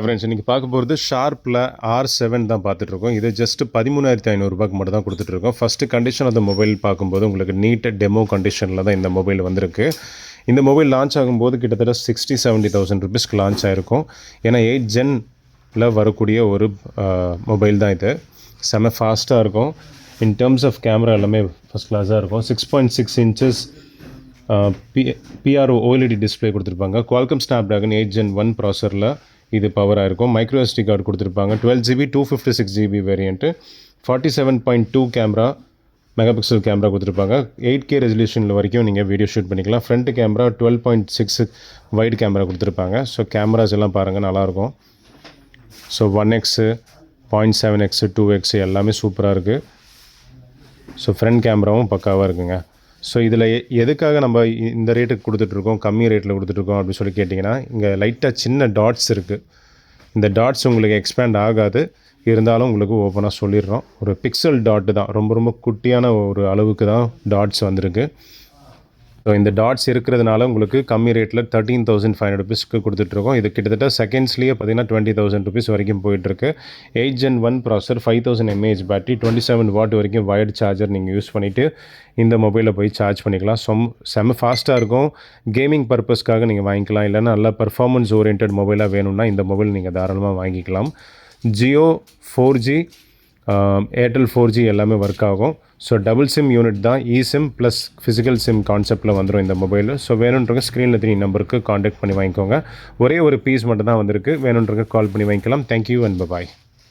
Friends இன்றைக்கி பார்க்க போகிறது ஷார்ப்பில் R7 தான் பார்த்துட்ருக்கோம். இது ஜஸ்ட்டு 13,500 மட்டும் தான் கொடுத்துட்ருக்கோம். First condition of the mobile பார்க்கும்போது உங்களுக்கு நீட்டாக டெமோ கண்டிஷனில் தான் இந்த மொபைல் வந்திருக்கு. இந்த மொபைல் லான்ச் ஆகும்போது கிட்டத்தட்ட 60,000-70,000 ருபீஸ்க்கு லான்ச் ஆகிருக்கும். ஏன்னா 8 ஜென்னில் வரக்கூடிய ஒரு மொபைல் தான் இது. செம்ம ஃபாஸ்ட்டாக இருக்கும். இன் டேர்ம்ஸ் ஆஃப் கேமரா எல்லாமே ஃபஸ்ட் கிளாஸாக இருக்கும். 6.6 inches PRO OLED டிஸ்பிளே கொடுத்துருப்பாங்க. Qualcomm Snapdragon 8 Gen 1 ப்ராசரில் இது பவராக இருக்கும். மைக்ரோ SD கார்டு கொடுத்துருப்பாங்க. 12GB 256GB variant. 47.2 camera megapixel camera கொடுத்துருப்பாங்க. 8K ரெசல்யூஷனில் வரைக்கும் நீங்கள் வீடியோ ஷூட் பண்ணிக்கலாம். ஃப்ரண்ட் கேமரா 12.6 வைட் கேமரா கொடுத்துருப்பாங்க. ஸோ கேமராஸ் எல்லாம் பாருங்கள் நல்லாயிருக்கும். ஸோ 1x 0.7x 2x எல்லாமே சூப்பராக இருக்குது. ஸோ ஃப்ரண்ட் கேமராவும் பக்காவாக இருக்குங்க. ஸோ இதில் எதுக்காக நம்ம இந்த ரேட்டுக்கு கொடுத்துட்ருக்கோம், கம்மி ரேட்டில் கொடுத்துட்ருக்கோம் அப்படின்னு சொல்லி கேட்டிங்கன்னா, இங்கே லைட்டாக சின்ன டாட்ஸ் இருக்குது. இந்த டாட்ஸ் உங்களுக்கு எக்ஸ்பேண்ட் ஆகாது, இருந்தாலும் உங்களுக்கு ஓப்பனாக சொல்லிடுறோம். ஒரு பிக்சல் டாட்டு தான், ரொம்ப ரொம்ப குட்டியான ஒரு அளவுக்கு தான் டாட்ஸ் வந்திருக்கு. ஸோ இந்த டாட்ஸ் இருக்கிறதுனால உங்களுக்கு கம்மி ரேட்டில் 13,500 ருபீஸ்க்கு கொடுத்துட்ருக்கோம். இது கிட்டத்தட்ட செகண்ட்ஸ்லேயே பார்த்தீங்கன்னா 20,000 ருபீஸ் வரைக்கும் போயிட்டுருக்கு. 8 Gen 1 ப்ராசர், 5000 mAh பேட்டரி, 27 வாட் வரைக்கும் வயர்டு சார்ஜர் நீங்கள் யூஸ் பண்ணிவிட்டு இந்த மொபைலில் போய் சார்ஜ் பண்ணிக்கலாம். செம்ம ஃபாஸ்ட்டாக இருக்கும். கேமிங் பர்பஸ்க்காக நீங்கள் வாங்கிக்கலாம். இல்லைன்னா நல்லா பர்ஃபார்மன்ஸ் ஓரியன்ட் மொபைலாக வேணும்னா இந்த மொபைல் நீங்கள் தாராளமாக வாங்கிக்கலாம். ஜியோ 4G, ஏர்டெல் 4G எல்லாமே ஒர்க் ஆகும். ஸோ டபுள் சிம் யூனிட் தான், eSIM ப்ளஸ் ஃபிசிக்கல் சிம் கான்செப்டில் வந்துடும் இந்த மொபைல். ஸோ வேணுன்றவங்க ஸ்க்ரீனில் 3 நம்பருக்கு காண்டாக்ட் பண்ணி வாங்கிக்கோங்க. ஒரே ஒரு பீஸ் மட்டும் தான் வந்திருக்கு. வேணுன்றவங்க கால் பண்ணி வாங்கிக்கலாம். Thank you and bye bye.